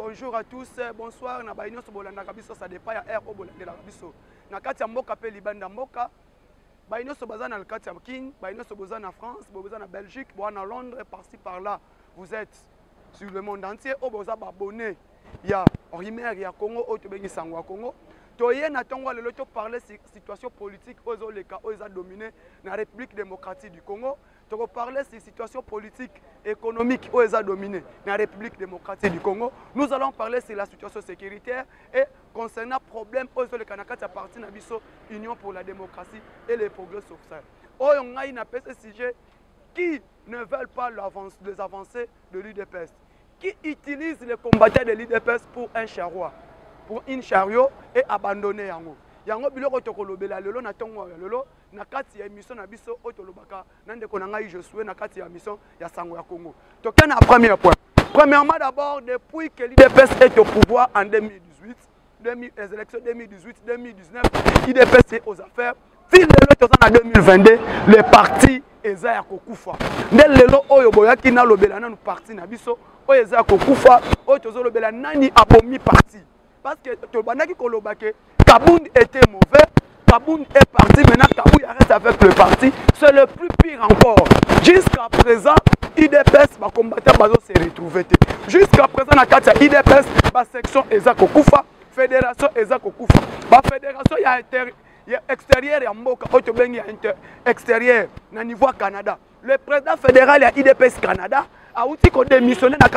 bonjour à tous, bonsoir. Na baïno so bolanda kabiso ça dépend ya air au bolanda la kabiso. Na kati ya mboka pe libanda mboka. Baïno so bazana na kati ya King, baïno so bazana en France, bazana en Belgique, bazana en Londres, par-ci par-là. Vous êtes sur le monde entier, au boza abonné. Il y a Rimer, il y a Congo, au Tobengi Sangwa Congo. Toye na tongo le loto parler situation politique aux oleka aux a dominé na République démocratique du Congo. Toko parler de situation politique économique aux a dominé na République démocratique du Congo. Nous allons parler sur la situation sécuritaire et concernant problème aux oleka na kati ya parti na biso Union pour la démocratie et le progrès social. Oyo ngai na pese sujet qui ne veulent pas les avancées de l'UDPS, qui utilisent les combattants de l'UDPS pour un charroi, pour une chariot et abandonner yango. Yango biloko tokolobela lelo na tongo lelo na kati ya émission na biso otolobaka nande konanga je suis na kati ya émission ya Sango ya Congo. Toke na premier point. Premièrement d'abord depuis que l'UDPS est au pouvoir en 2018, les élections 2018-2019, l'UDPS est aux affaires. Fil de l'autre en 2022, le parti eza ya kokufa. Ndel lelo oyo boyaki na lobela na parti na biso oyo eza kokufa oyo tozo lobela nani abomi parti. Parce que Tobandaki Kolobake, Kabound était mauvais, Kabound est parti, maintenant Kabound reste avec le parti. C'est le plus pire encore. Jusqu'à présent, IDPS, ma combattant se retrouver. Jusqu'à présent, dans la IDPS, ma section Ezako Koufa, fédération Ezako Koufa. Ma fédération, il y a extérieur, il y a Mboka, il y a extérieur, au niveau Canada. Le président fédéral, il y a IDPS Canada, a aussi démissionné dans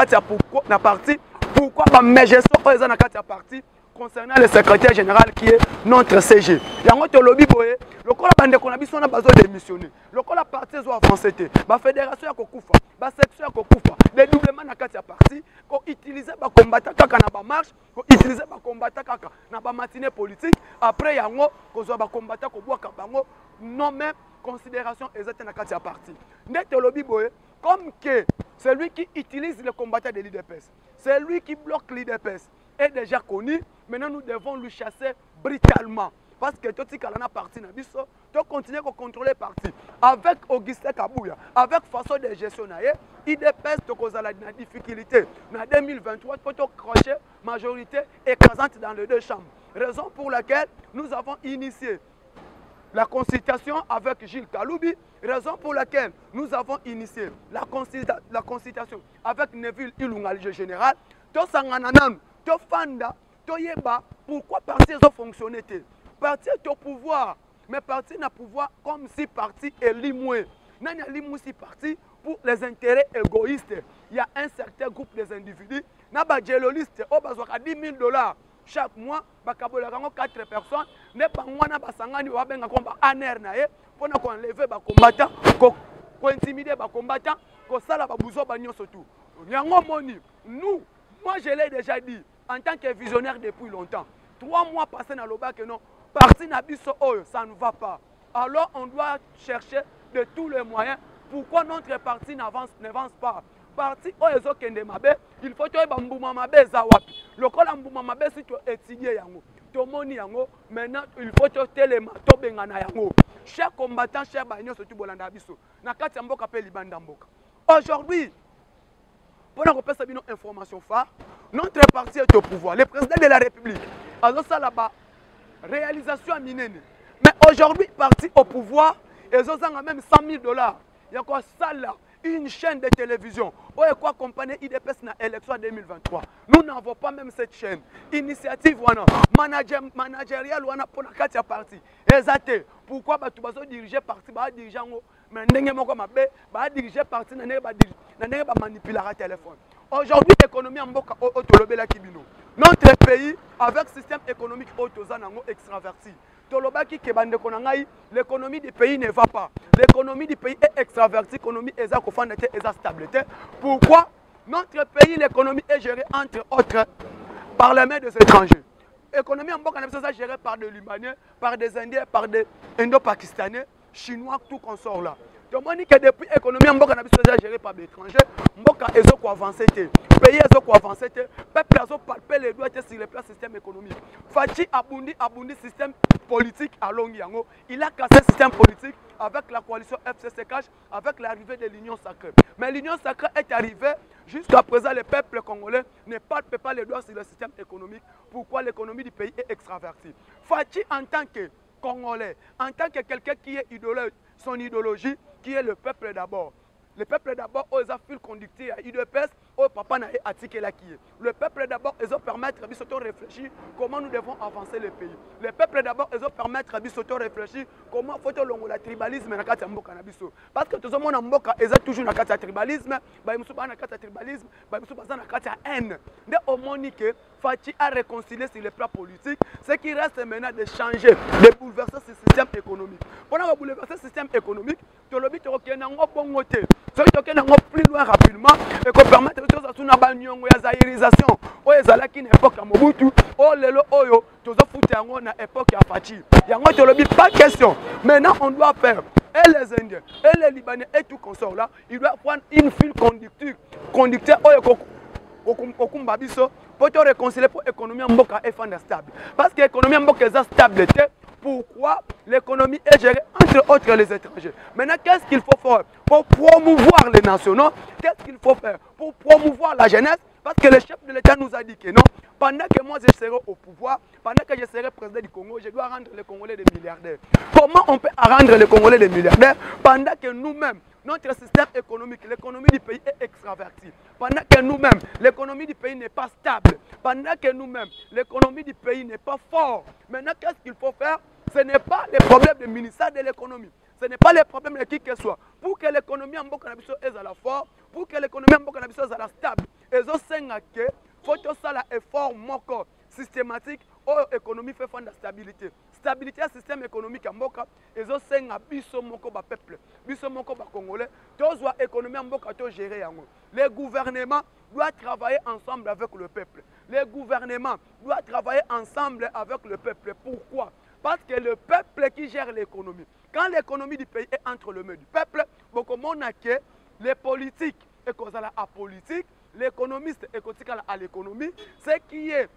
la partie. Pourquoi ma gestion est dans la partie concernant le secrétaire général qui est notre CG. Il y a un autre lobby boye, le col a besoin de démissionner. Le col a parti soit avancé, la fédération a kokufa, la section a kokufa, dédoublement na kati ya parti, ko utiliser ba combattant kaka na ba marche, ko utiliser ba combattant kaka na ba matinée politique. Après yango ko zo ba combattant ko boaka bango non même considération exacte na kati ya parti. Net lobby boye comme que celui qui utilise le combattant de l'IDPS, celui qui bloque l'IDPS est déjà connu. Maintenant, nous devons le chasser brutalement. Parce que tout ce qui est parti, nous continuer à contrôler le parti. Avec Augustin Kabouya, avec façon de gestionnaire, IDPS a la difficulté. En 2023, il faut crocher majorité écrasante dans les deux chambres. Raison pour laquelle nous avons initié la consultation avec Gilles Kaloubi, raison pour laquelle nous avons initié la consultation avec Neville Ilunga, le général. To sangananam, to fanda, to yeba, pourquoi parti ont fonctionné? Parti est au pouvoir, mais parti n'a pouvoir comme si parti est limoué. N'a limoué si parti pour les intérêts égoïstes. Il y a un certain groupe des individus, n'a pas de au besoin de 10 000 $. Chaque mois, il y a 4 personnes, ne pas moi na basangani wa benga komba aner na ye, pour na ko enlever ba combattant, ko intimider ba combattant, ko sala ba buzo ba nyonso tout. Yango moni, nous, moi je l'ai déjà dit en tant que visionnaire depuis longtemps. 3 mois passés dans le bac que non, parti na biso oyo, ça ne va pas. Alors on doit chercher de tous les moyens pourquoi notre parti n'avance pas. Parti oyo kende mabe, il faut que bambuma mabe za wapi. Le kola mbuma mabe si tu étudier yango. Tomoni yango, maintenant il faut que telema to bengana yango. Chers combattants, chers bagnos surtout bolanda biso. Na kati ya mboka pe libanda mboka. Aujourd'hui, pour nous repasser une information phare, notre parti est au pouvoir. Le président de la République a ça là-bas réalisation à Minene. Mais aujourd'hui, parti au pouvoir, ils ont même 100 000 $. Il y a quoi ça là? Une chaîne de télévision. Ou quoi accompagner IDPS dans l'élection 2023. Nous n'avons pas même cette chaîne. Initiative wana, managériale wana pour la carte parti. Exacté. Pourquoi tu vas diriger parti, bah dirigeant mais n'engagez pas ma bé, bah diriger parti n'engagez pas manipuler le téléphone. Aujourd'hui, l'économie en boka autolobela kibino. Notre pays avec système économique autozanango extraverti. L'économie du pays ne va pas. L'économie du pays est extravertie, l'économie est stabilité. Pourquoi notre pays, l'économie est gérée entre autres par les mains des étrangers. L'économie en Boka est gérée par des Libanais, par des Indiens, par des Indo-Pakistanais, Chinois, tout qu'on sort là. Donc, on dit que depuis l'économie en Boka est gérée par des étrangers, Boka est avancé. Pays est avancé. Peuple a palpé les doigts sur le plan système économique. Fachi Abundi système politique à Longiango. Il a cassé le système politique avec la coalition FCCH, avec l'arrivée de l'Union sacrée. Mais l'Union sacrée est arrivée, jusqu'à présent, le peuple congolais ne palpe pas les doigts sur le système économique. Pourquoi l'économie du pays est extravertie? Fachi, en tant que Congolais, en tant que quelqu'un qui est idéologue, son idéologie, qui est le peuple d'abord. Le peuple d'abord, ils ont fil conducteur à UDPS, au papa n'a attiqué la qui est. Le peuple d'abord, ils ont permettre de s'auto réfléchir comment nous devons avancer le pays. Le peuple d'abord, ils ont permettre de s'auto réfléchir comment faut on le tribalisme na kati mboka na biso. Parce que tout le monde en mboka, ils ont toujours na kati tribalisme, ba musu ba na kati tribalisme, ba musu ba na kati haine. De au monique, Fachi a réconcilié sur le plan politique, ce qui reste maintenant de changer, de bouleverser ce système économique. Pendant bouleverser ce système économique, tu le but que na bon côté. Ce qui est plus loin rapidement et qu'on permette de faire une abandon et zaïrisation. O ezalaki une époque à Mobutu, o lelo oyo, tous les foot en une époque à Fachi. Yango tolobi pas question. Maintenant on doit faire. Et les Indiens, et les Libanais et tout consort là, ils doivent prendre une fil conducteur oyo kokumba biso pour te réconcilier pour l'économie en mboka est stable. Parce que l'économie en mboka est stable. Pourquoi l'économie est gérée entre autres les étrangers? Maintenant, qu'est-ce qu'il faut faire pour promouvoir les nationaux? Qu'est-ce qu'il faut faire pour promouvoir la jeunesse? Parce que le chef de l'État nous a dit que non, pendant que moi je serai au pouvoir, pendant que je serai président du Congo, je dois rendre les Congolais des milliardaires. Comment on peut rendre les Congolais des milliardaires pendant que nous-mêmes, notre système économique, l'économie du pays est extravertie. Pendant que nous-mêmes, l'économie du pays n'est pas stable. Pendant que nous-mêmes, l'économie du pays n'est pas fort. Maintenant, qu'est-ce qu'il faut faire? Ce n'est pas le problème du ministère de l'économie. Ce n'est pas le problème de qui que ce soit. Pour que l'économie en Boka Nabiso est à la forte, pour que l'économie en Boka Nabiso est à la stable, et ça c'est que faut que ça la effort moko systématique ou économie fait fond de stabilité. Stabilité du système économique en Boka, et ça c'est que biso moko ba peuple, biso moko ba congolais, tous doit économie en Boka to gérer yango. Les gouvernements doivent travailler ensemble avec le peuple. Les gouvernements doivent travailler ensemble avec le peuple. Pourquoi? Parce que le peuple qui gère l'économie. Quand l'économie du pays est entre les mains du peuple, beaucoup de monde a que les politiques et cause à la politique, l'économiste est à l'économie, ce qui est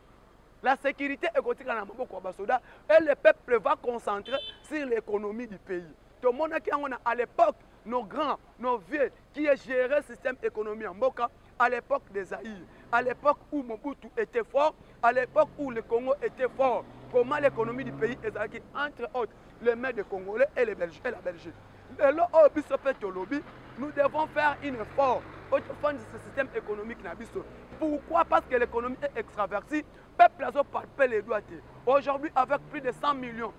la sécurité est et le peuple va concentrer sur l'économie du pays. Tout le monde a à l'époque, nos grands, nos vieux, qui ont géré le système économique en Boka, à l'époque des Zaïre, à l'époque où Mobutu était fort, à l'époque où le Congo était fort. Comment l'économie du pays est entre autres les mains des Congolais et les Belges et la Belgique. Nous devons faire une effort au fond de ce système économique. Pourquoi? Parce que l'économie est extravertie. Le peuple a palpé les doigts. Aujourd'hui, avec plus de 100 millions,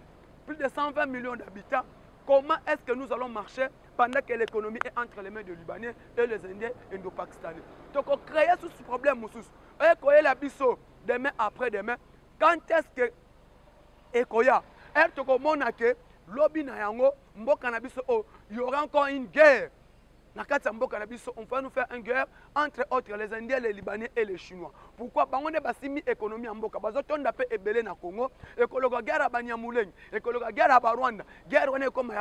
plus de 120 millions d'habitants, comment est-ce que nous allons marcher pendant que l'économie est entre les mains des Libanais et les Indiens et des Pakistanais? Donc, on crée ce problème. Et quand il y a demain après-demain, quand est-ce que Ekoya, lobby na yango, mboka na biso, il y aura encore une guerre. On va nous faire une guerre entre autres les Indiens, les Libanais et les Chinois. Pourquoi? Parce qu'on est basimi économie en Mboka. Parce qu'on a fait ébélé na Congo. Et que la guerre à Banyamuleng, et que la guerre à Rwanda, guerre on est comme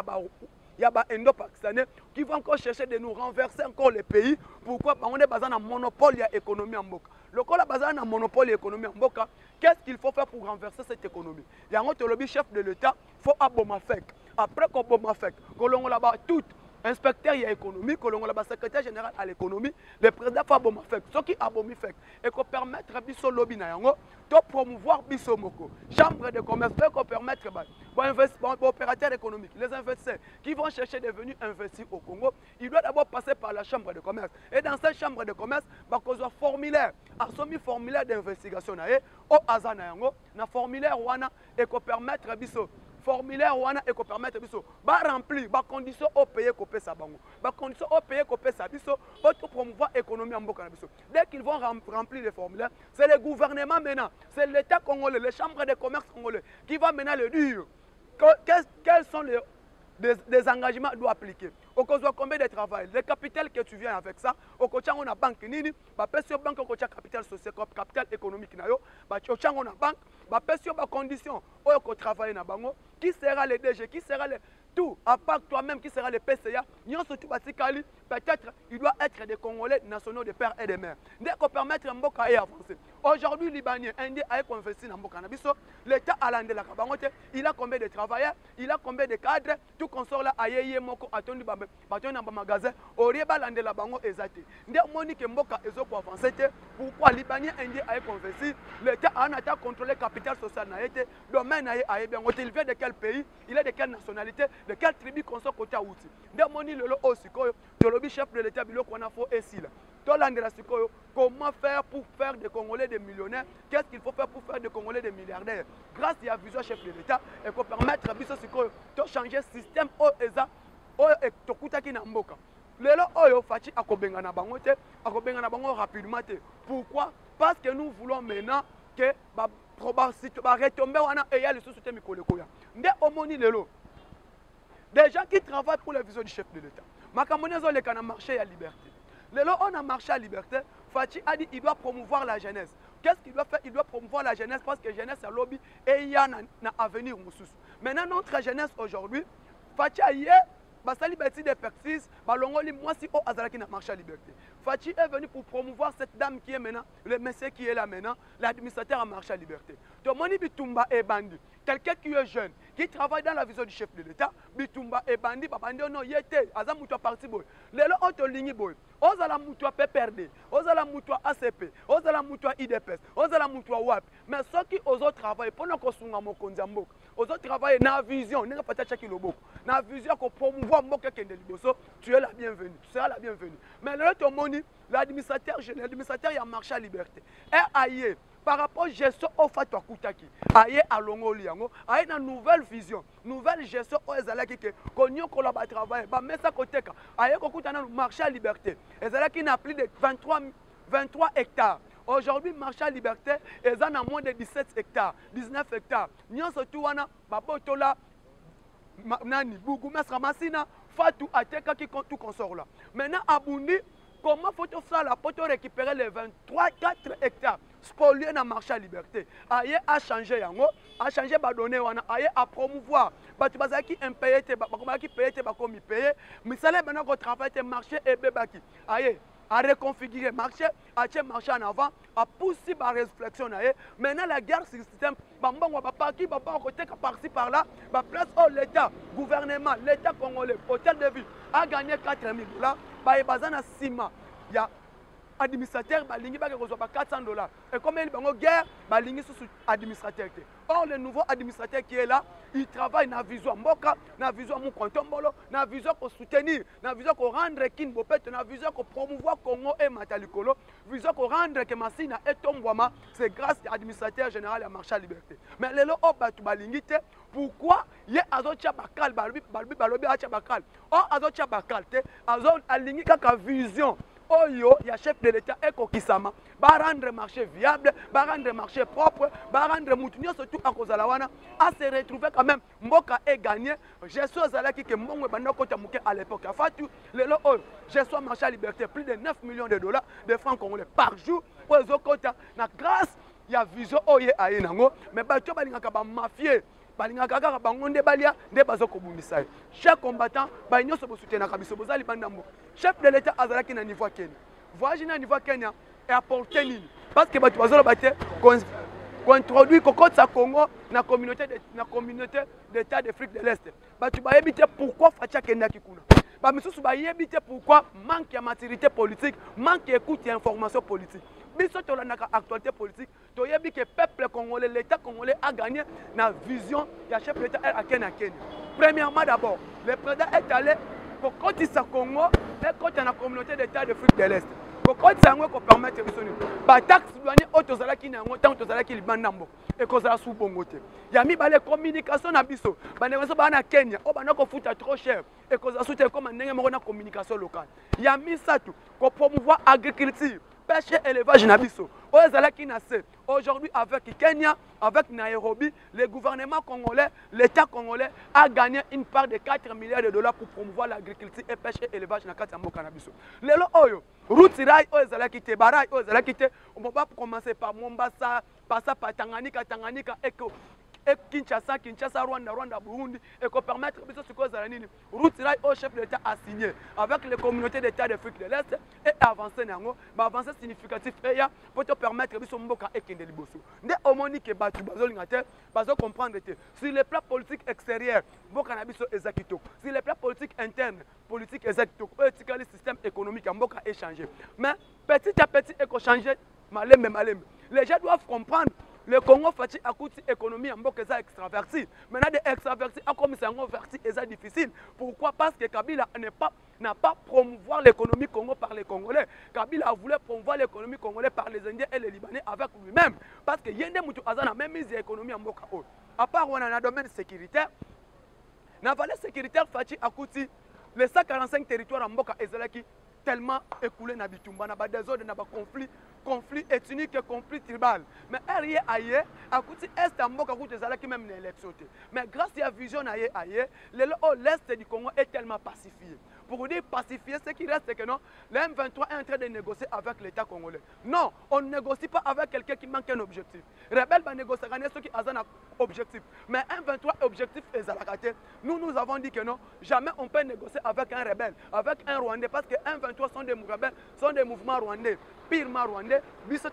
il y a des Indo-Pakistanais qui vont encore chercher de nous renverser encore les pays. Pourquoi? Parce qu'on est basé dans un monopole de l'économie en Mboka. Le col est basé dans un monopole de l'économie en Mboka. Qu'est-ce qu'il faut faire pour renverser cette économie? Il y a un autre lobby chef de l'État, il faut abomafek. Après qu'on abomafek, qu'on l'on là-bas tout. Inspecteur économique, le secrétaire général à l'économie, le président Faboma fait ce qui a bomi fait et qu'on permettre biso lobby na yango de promouvoir biso moko chambre de commerce qu'on permettre opérateurs économiques, les investisseurs qui vont chercher de venir investir au Congo, ils doivent d'abord passer par la chambre de commerce et dans cette chambre de commerce bah qu'on a formulaire formulaire d'investigation na au azana yango na formulaire wana et qu'on permettre biso formulaire wana et qu'on permettre biso ba remplir ba condition au payer ko pesa bango ba condition au payer ko pesa biso pour promouvoir l'économie en Mboka na biso. Dès qu'ils vont remplir les formulaires, c'est le gouvernement maintenant, c'est l'État congolais, les chambres de commerce congolais qui va maintenant le dire quels sont les des engagements doivent appliquer. Au cas où combien de travail, le capital que tu viens avec ça, au cas où on a banque nini, ba pesio banque au cas capital social, capital économique na yo, ba au on a banque, ba pesio ba condition, au cas travailler na bango, qui sera le DG, qui sera le tout, à part toi-même qui sera le PCA, nous surtout batikali, peut-être il doit être des Congolais nationaux de père et de mère. Dès qu'on permettre Mboka et avancer. Aujourd'hui, Libanais, Indien, a investi dans Mboka Nabiso, l'État a landé la Kabangote, il a combien de travailleurs, il a combien de cadres, tout consort là, aïe, moko, attendu, bâton dans le magasin, Orieba landé la Bango ezate. Dès Monique Mboka ezo pour avancer, pourquoi Libanais, Indien, a investi, l'État a contrôlé le capital social, domaine, il vient de quel pays, il est de quelle nationalité, de quelle tribu consort côté outil. Dès Monique le aussi, le chef de l'État, qu'on a fait ici là. Comment faire pour faire des Congolais des millionnaires? Qu'est-ce qu'il faut faire pour faire des Congolais des milliardaires? Grâce à la vision chef de l'État, et qu'on permettre de changer le système rapidement. Pourquoi? Parce que nous voulons maintenant que des gens qui travaillent pour la vision du chef de l'État. On a marché à liberté. On a marché à liberté. Fachi a dit qu'il doit promouvoir la jeunesse. Qu'est-ce qu'il doit faire? Il doit promouvoir la jeunesse parce que la jeunesse est lobby et il y a un avenir. Maintenant, notre jeunesse aujourd'hui, Fachi a dit basali bati des persis, balongoli moi si au azalaki na marché à liberté. Fachi est venu pour promouvoir cette dame qui est maintenant, le monsieur qui est là maintenant, l'administrateur à marché à liberté. Donc Moni Bitumba est bandit. Quelqu'un qui est jeune, qui travaille dans la vision du chef de l'État, Bitumba est bandit, babandi non yete, azam mutua parti boy. Lelo auto ligne boy. Ozala mutua PPRD, ozala mutua ACP, ozala mutua IDPS, ozala mutua WAP. Mais ceux qui osent travailler pendant qu'on sunga mokonzambo, osent travailler dans la vision, n'est pas tachaki loboko. Dans la vision qu'on promouvoit mboka kende liboso, tu es la bienvenue, tu seras la bienvenue. Mais le ton moni, l'administrateur il a marché à liberté. Et aïe, par rapport à la gestion au Fatwa Koutaki, aïe à Longoli, aïe une nouvelle vision, nouvelle gestion au Ezalaki que qu'on collabore travailler, bah mais ça côté aïe qu'on coûte un marché à liberté. Ezalaki n'a plus de 23 hectares. Aujourd'hui, marché à liberté, ils en ont moins de 17 hectares, 19 hectares. Nous surtout wana babotola nani Bougoumes Ramassina, Fatou Ateka qui compte tout consort là. Maintenant à Bundi, comment faut-il faire la pour récupérer les 4 hectares spoliés dans le marché à liberté? Aïe a changé yango, a changé badonné wana, aïe a promouvoir. Batu bazaki impayé te, bakomaki payé te, bakomi payé. Misale maintenant qu'on travaille te marché et bebaki. Aïe à reconfigurer le marché, à tirer marché en avant, à pousser la réflexion. Maintenant, la guerre sur le système, qui va par-ci par-là, place où l'État, gouvernement, l'État congolais, hôtel de ville, a gagné 4 000 $. Il y a 6 mois. Il y a administrateur, il y a 400 $. Et comme il y a une guerre, il y a un administrateur. Or, le nouveau administrateur qui est là, il travaille dans la vision Mboka, dans la vision Moukontombolo, dans la vision pour soutenir, dans la vision pour rendre Kin Bopet, dans la vision pour promouvoir Congo et Matalikolo, vision pour rendre que Massina et Tombouama, c'est grâce à l'administrateur général à Marché à Liberté. Mais les lots Balingite, pourquoi il y a Azotia Bakal, Balobi Bakal, or Azotia Bakal, Azot Alingika vision. Oyo, il y a chef de l'État Eko Kisama, va rendre le marché viable, va rendre le marché propre, va rendre Moutounio, surtout à Kozalawana, à se retrouver quand même. Mboka est gagné. Je suis à Mbongo Banoko Mouké à l'époque. Fatou, le lot, je suis marché à liberté, plus de 9 millions de dollars de francs congolais par jour. Pour les autres, grâce, il y a vision Oye Ayenango, mais Bato Balingaka mafieux. Chaque combattant, chef de l'État Azalaki na niveau Kenya. Voyage na niveau Kenya et apporter nini. Parce que tu vas introduire Kokotsa Congo na communauté d'État d'Afrique de l'Est. Tu vas éviter pourquoi Fatia Kenya Kikuna. Tu vas éviter pourquoi manque de maturité politique, manque d'écoute et d'information politique. Biso tolandaka actualité politique, toyebi que peuple congolais, l'État congolais a gagné la vision du chef de l'État à Kenya. Premièrement d'abord, le président est allé pour Kotisa Congo et contre la communauté d'État d'Afrique de l'Est. Pour Kotisa Congo, pour permettre de sonner. Par taxe douanière, autozalaki na ngo, tant autozalaki libandambo et kozala sous bongote. Yami balé communication na biso. Bandekoso bana Kenya, o banako futa trop cher et kozala soute comme ndenge moko na communication locale. Yami satu pour promouvoir agriculture. Pêche et élevage nabiso. Aujourd'hui, avec Kenya, avec Nairobi, le gouvernement congolais, l'État congolais a gagné une part de 4 milliards de dollars pour promouvoir l'agriculture et pêche et élevage na kati mboka nabiso. Lelo oyo, route rail oyo ezalaki te, barai oyo ezalaki te, on va commencer par Mombasa, passer par Tanganyika et et Kinshasa, Rwanda, Burundi, et qu'on permettre route là au chef de l'État a signé avec les communautés d'État d'Afrique de l'Est et avancer nango, avancer significatif et pour te permettre biso mboka ekende liboso. Nde omoni ke batu bazolinga te, bazo comprendre te. Sur le plan politique extérieur, mboka na biso ezakito. Sur le plan politique interne, politique ezakito. Le système économique mboka est changé. Mais petit à petit eko changer malem. Les gens doivent comprendre. Le Congo fait à côté économie en bok extraverti. Maintenant des extravertis à comme c'est inverti et c'est difficile. Pourquoi? Parce que Kabila n'a pas promouvoir l'économie Congo par les Congolais. Kabila voulait promouvoir l'économie congolaise par les Indiens et les Libanais avec lui-même. Parce que yende mutu azana même mise l'économie en boka. À part on a un domaine sécuritaire, na valeur sécuritaire fait à côté les 145 territoires en boka ezalaki tellement écoulé na bitumba na ba désordre na ba conflit ethnique et conflit tribal. Mais rien ailleurs à côté est en mboka côté ezalaki même na élection. Mais grâce à la vision ailleurs l'est du Congo est tellement pacifié. Pour dire pacifier, ce qui reste, c'est que non, le M23 est en train de négocier avec l'État congolais. Non, on ne négocie pas avec quelqu'un qui manque un objectif. Rebelle va négocier avec ceux qui ont un objectif. Mais M23 objectif est à la raté. Nous avons dit que non, jamais on peut négocier avec un rebelle, avec un Rwandais, parce que M23 sont des rebelles, sont des mouvements rwandais. Pirement rwandais, l'État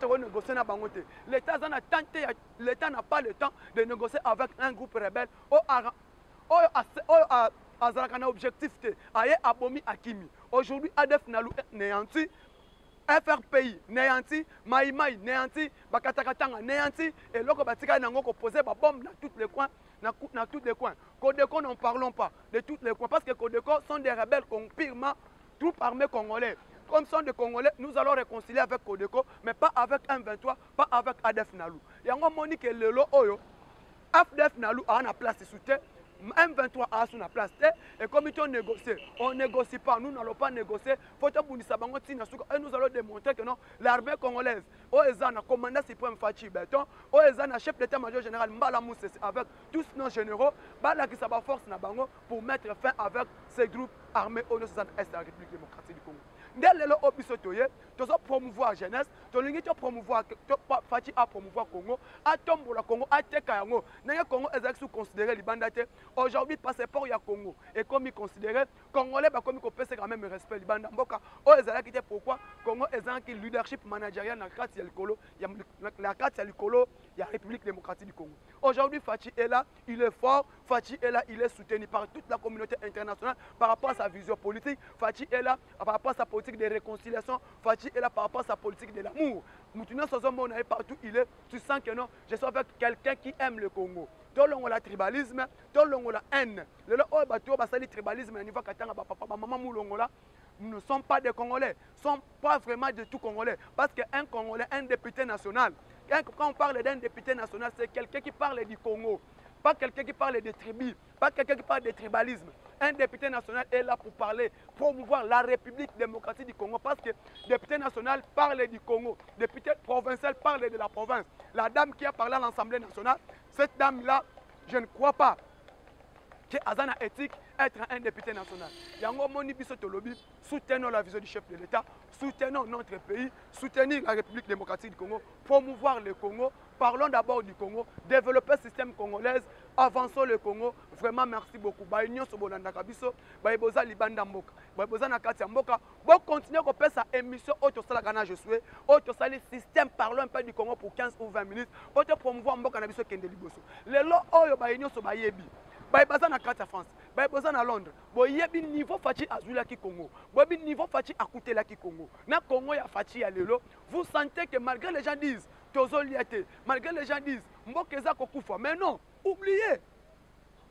n'a pas le temps de négocier avec un groupe rebelle. Azalaka objectif te aye abomi akimi. Aujourd'hui ADF Nalu néanti, FRPI néanti, Maïmaï néanti, Bakatakatanga néanti et loko batika nango ko poser ba bombe dans tous les coins, dans tous les coins. Codeco n'en parlons pas de tous les coins parce que Codeco sont des rebelles purement troupes armées congolais. Comme sont des Congolais, nous allons réconcilier avec Codeco, mais pas avec M23, pas avec ADF Nalu. Yango monique le lo oyo, ADF Nalu a une place sous terre. M23 a sur la place et comme on négocie pas, nous n'allons pas négocier. Et nous allons démontrer que non, l'armée congolaise, Oezana, commandant suprême Fachi Béton, Oezana, chef d'état-major général Mbala Moussé, avec tous nos généraux, Bala qui s'abat force na bango pour mettre fin avec ces groupes armés au nord est de la République démocratique du Congo. Dès le obisotoye, tu dois promouvoir jeunesse, tu dois promouvoir Fachi à promouvoir Congo, à Tombola Congo, à Tekayango. N'a Congo est sous considéré Libandate. Aujourd'hui, passeport ya Congo et comme il considéré Congolais comme il peut quand même respect Libanda Mboka. Oh ezala kité pourquoi Congo est un leadership managérial dans la carte ya Likolo, la carte ya Likolo, il y a République démocratique du Congo. Aujourd'hui, Fachi est là, il est fort, Fachi est là, il est soutenu par toute la communauté internationale par rapport à sa vision politique. Fachi est là par rapport à sa politique de réconciliation. Fachi est là par rapport à sa politique de l'amour. Moutina Sozombo, on est partout, il est. Tu sens que non, je suis avec quelqu'un qui aime le Congo. Tout le monde a tribalisme, tout le monde a haine. Le tribalisme, nous ne sommes pas des Congolais, nous ne sommes pas vraiment de tout Congolais. Parce qu'un Congolais, un député national, quand on parle d'un député national, c'est quelqu'un qui parle du Congo. Pas quelqu'un qui parle de tribus, pas quelqu'un qui parle de tribalisme. Un député national est là pour parler, promouvoir la République démocratique du Congo. Parce que le député national parle du Congo, le député provincial parle de la province. La dame qui a parlé à l'Assemblée nationale, cette dame-là, je ne crois pas que Azana éthique être un député national. Yango moni biso tolobi, soutenons la vision du chef de l'État, soutenons notre pays, soutenir la République démocratique du Congo, promouvoir le Congo. Parlons d'abord du Congo, développer le système congolais, avançons le Congo. Vraiment merci beaucoup. Baïnyo sobolanda kabiso, baïboza libanda mboka, baïboza nakati mboka. Bon continuer à faire sa émission auto sala gana je suis, auto sala système parlons un peu du Congo pour 15 ou 20 minutes, auto promouvoir mboka na biso kende liboso. Lelo oyo baïnyo so bayebi. Baïboza na kati France, baïboza na Londres. Boyebi niveau Fachi azula ki Congo. Boyebi niveau Fachi akute la ki Congo. Na Congo ya Fachi ya lelo, vous sentez que malgré les gens disent Tozoliate, malgré les gens disent Mbokeza kokufa, mais non, oubliez.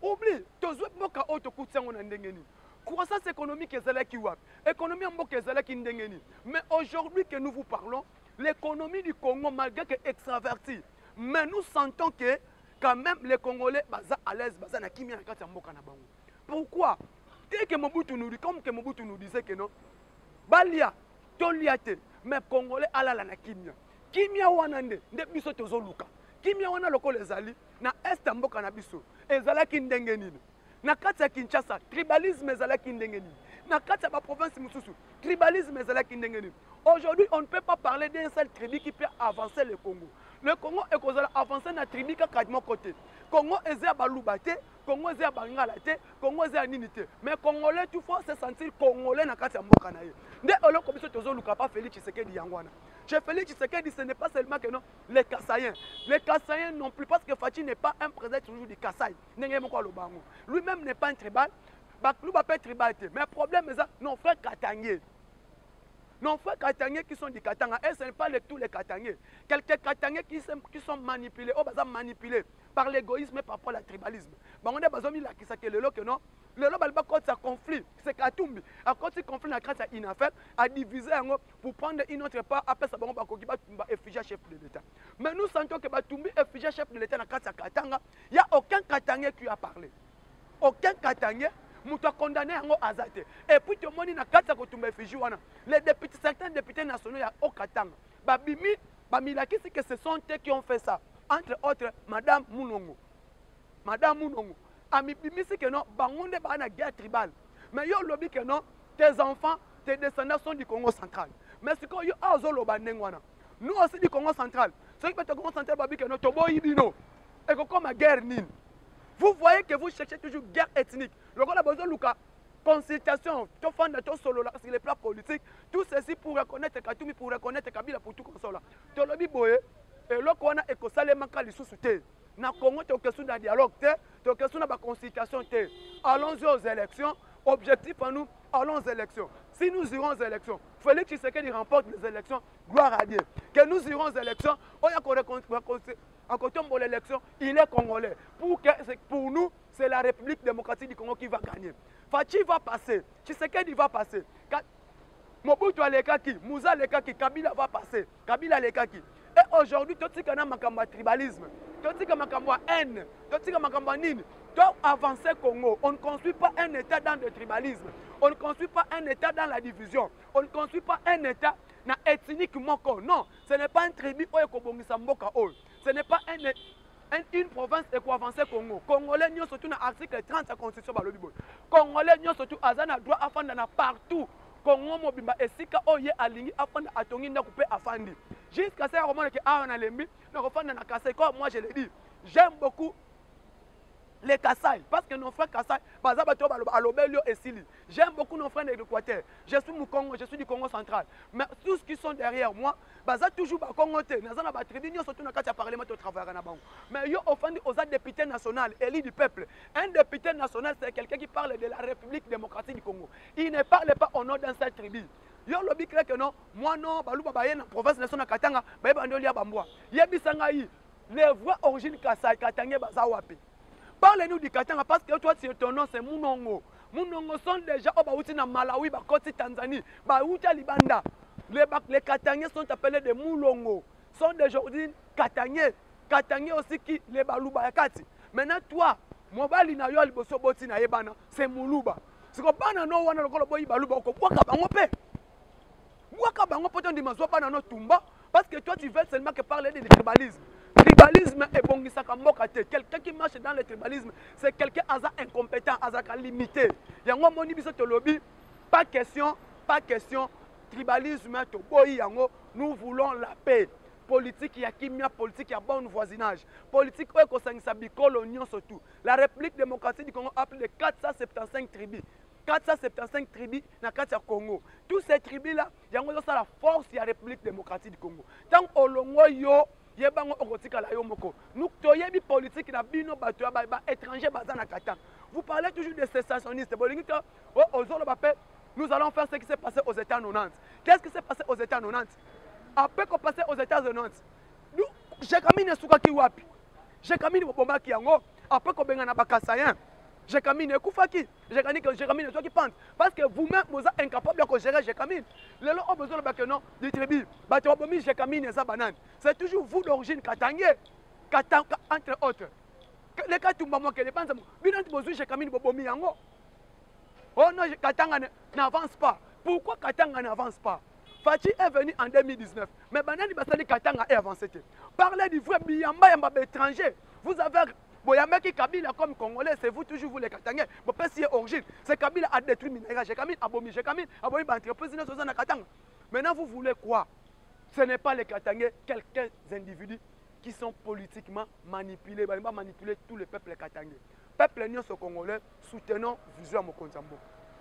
Oublie, Tozo Mboka auto kutsango na ndengeni. Croissance économique ezala ki wap. Économie mboka ezala ki ndengeni. Mais aujourd'hui que nous vous parlons, l'économie du Congo malgré que extravertie, mais nous sentons que quand même les Congolais baza à l'aise, baza na kimia na kati mboka na bango. Pourquoi? Dès que Mobutu nous dit, comme que Mobutu nous disait que non, Balia, Toliate, mais Congolais alala na kimia. Kimia wanande, nde biso tozoluka. Kimia wana loko ezali na est mboka na biso. Ezala ki ndenge nini. Na kati ya Kinshasa, tribalisme ezala ki ndenge nini. Na kati ya ba province mususu, tribalisme ezala ki ndenge nini. Aujourd'hui, on ne peut pas parler d'un seul tribu qui peut avancer le Congo. Le Congo est avancé dans la tribu qui a côté. Congo est à Baloubaté, Congo est à Bangalate, Congo est à Ninité. Mais Congolais, tout faut se sentir Congolais dans la Mboka. Dès que l'on commence à faire Félix Tshisekedi Yangwana. Chez Félix Tshisekedi, ce n'est pas seulement que non, les Kassaïens. Les Kassaïens non plus, parce que Fachi n'est pas un président toujours du Kassaï. Lui-même n'est pas un tribal. Baklou va pas être tribal. Mais le problème est ça, non, frère Katangé. Nos frères Katangé qui sont du Katanga, et ce n'est pas tous les Katangés. Quelques Katangés qui sont manipulés, manipulés par l'égoïsme et par le tribalisme. On a besoin de la que non. Le conflit, c'est Katumbi. À cause du conflit, la grâce à une affaire, à diviser pour prendre une autre part, après ça, on va effiger chef de l'État. Mais nous sentons que Batumbi effiger chef de l'État dans la grâce à Katanga, il n'y a aucun Katangé qui a parlé. Aucun Katangé. Mouta condamné à Azate. Et puis tout le monde n'a qu'à les députés, certains députés nationaux au Katanga. Babimi, Bamilaki, c'est que ce sont eux qui ont fait ça. Entre autres, Madame Mounongo. Madame Mounongo. Amibimi, c'est que non, Bangonde ba na guerre tribale. Mais yo lobby que non, tes enfants, tes descendants sont du Congo central. Mais c'est que yo azolo banengwana. Nous aussi du Congo central. Ceux qui sont du Congo central, babi que non, tobo ibino. Et que comme la guerre nine. Vous voyez que vous cherchez toujours guerre ethnique. Le gars a besoin de consultation, solo sur les plans politiques, tout ceci pour reconnaître Katoumi, pour reconnaître Kabila, pour tout comme ça. Tu as dit, et là, on a écossalé Makali sous-souté. Na Congo, tu as question d'un dialogue, tu as question de consultation. Allons-y aux élections. Objectif à nous, allons aux élections. Si nous irons aux élections, Félix Tshisekedi remporte les élections, gloire à Dieu. Que nous irons aux élections, on a en côté de l'élection, il est congolais. Pour nous, c'est la République démocratique du Congo qui va gagner. Fachi va passer, Tshisekedi va passer. Mobutu Alekaki, Moussa Alekaki, Kabila va passer. Kabila Alekaki. Et aujourd'hui, tout ce qu'on a un tribalisme, tout ce qu'on a haine, tout ce qu'on a nine. Pour avancer Congo, on ne construit pas un État dans le tribalisme. On ne construit pas un État dans la division. On ne construit pas un État dans ethnique moko. Non, ce n'est pas un tribu ce n'est pas une province qui avance Congo. Congolais, nous surtout dans l'article 30 de la Constitution. Congolais, nous surtout azana droit à faire partout. Congo mobimba esika oye alingi afanda atongi na couper afandi. Jusqu'à ce moment que on a lembi, na refanda na Kasai. Comme moi je l'ai dit, j'aime beaucoup les Kassai, parce que nos frères Kassai, j'aime beaucoup nos frères de l'Équateur. Je suis du Congo, je suis du Congo central. Mais tous ceux qui sont derrière moi, toujours Congo, surtout dans le Parlement au travail. Mais ils ont offendu aux députés nationaux, élus du peuple. Un député national, c'est quelqu'un qui parle de la République démocratique du Congo. Il ne parle pas au nom d'un seul tribu. Yo lobby que non, moi non, Balouba Bayen, province nationale Katanga, Bayebandolia Bamboa. Yebisangaï, les voix origine Kassai, Katanga, Bazawapi. Parlez-nous du Katanga parce que toi, c'est ton nom, c'est Mounongo. Mounongo sont déjà au Baouti na Malawi, Bakoti Tanzanie, Baouti Libanda. Les Katangais sont appelés des Moulongo. Sont d'aujourd'hui Katangais. Katangais aussi qui les Balouba Yakati. Maintenant, toi, Mobali na yo liboso boti na yebana, c'est Moulouba. C'est que bana no wana lokolo boyi Balouba ko kwaka bango pe. Kwaka bango poton di mazo bana no tumba parce que toi tu veux seulement que parler de tribalisme. Tribalisme est bon, quelqu'un qui marche dans le tribalisme, c'est quelqu'un incompétent, limité. Pas question, tribalisme, nous voulons la paix. Politique, il y a kimia, politique, il y a bon voisinage. Politique, surtout. La République démocratique du Congo a plus de 475 tribus. 475 tribus dans le Congo. Tous ces tribus-là, il y a la force de la République démocratique du Congo. Tant que nous toyebi politique na bino bato ba étranger bazana kata. Vous parlez toujours de sécessionnistes. Nous allons faire ce qui s'est passé aux États 90. Qu'est-ce qui s'est passé aux États 90? Après qu'on passait aux États 90, nous j'ai camine suka ki wapi. J'ai camine bomba ki yango après qu'on benga na bakasayen. J'ai camine Koufaki, j'ai camine toi qui pense. Parce que vous-même, vous êtes incapable de gérer j'ai camine. Les gens ont besoin de non, des tribus. J'ai camine et ça banane. C'est toujours vous d'origine Katangé, entre autres. Les cas tout le monde qui les pense, bien besoin j'ai camine bobomi yango. Oh non, Katanga n'avance pas. Pourquoi Katanga n'avance pas? Fachi est venu en 2019, mais Banani Basali Katanga est avancé. Parlez du vrai Biyamba Yamba étranger. Vous avez Boyama qui Kabila comme Congolais, c'est vous toujours vous les Katangais. Bon, parce que c'est origine. C'est Kabila a détruit Minera, j'ai Kamine, Abomi, j'ai Kamine, Abomi, entreprise, Katanga. Maintenant, vous voulez quoi? Ce n'est pas les Katangais, quelques individus qui sont politiquement manipulés. Ils vont manipuler tout le peuple katangais. Peuple nyonso congolais, soutenons vision à Mokonzambo.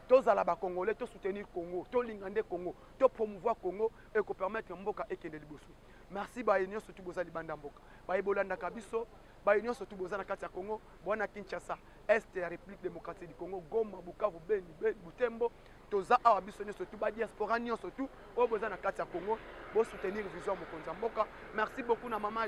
Tous à la Congolais, tous soutenir Congo, tous l'ingandé Congo, tous promouvoir Congo et que permettre Mboka et Kende Liboso. Merci ba union surtout boza libanda mboka. Ba ebolanda kabiso, ba union surtout boza na kati ya Congo, bona Kinshasa, Est ya République démocratique du Congo, Goma, Bukavu, Beni, Butembo, toza awa biso nyonso surtout ba diaspora nyonso surtout o boza na kati ya Congo, bo soutenir vision Mokonza mboka. Merci beaucoup na maman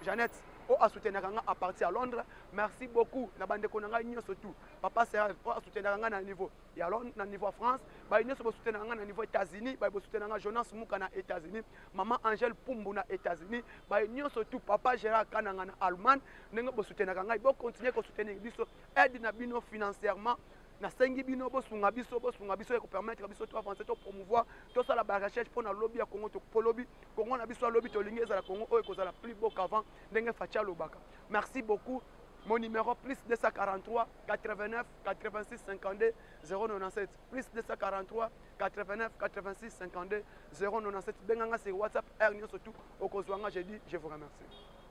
Jeannette. A soutenir à partir à Londres. Merci beaucoup. Na bande konanga surtout. Papa c'est a soutenir à niveau et à Londres, na niveau France. Ba union soutenir à niveau États-Unis. Ba soutenir Jonas Muka na États-Unis. Maman Angèle Pumbu na États-Unis. Ba union surtout papa Gérard Kananga na Allemagne. Nenga bo soutenir à bo continuer ko soutenir biso aide na bino financièrement. Na sengi bino bosunga biso e ko permettre biso to avancer to promouvoir to ça la recherche pour na lobby ya Congo to lobby Congo na biso lobby to lingi za la Congo o ko za la plus beau qu'avant ndenge facha lobaka. Merci beaucoup. Mon numéro plus 243 89 86 52 097 plus 243 89 86 52 097 benganga sur WhatsApp R surtout au kozwanga je dis je vous remercie.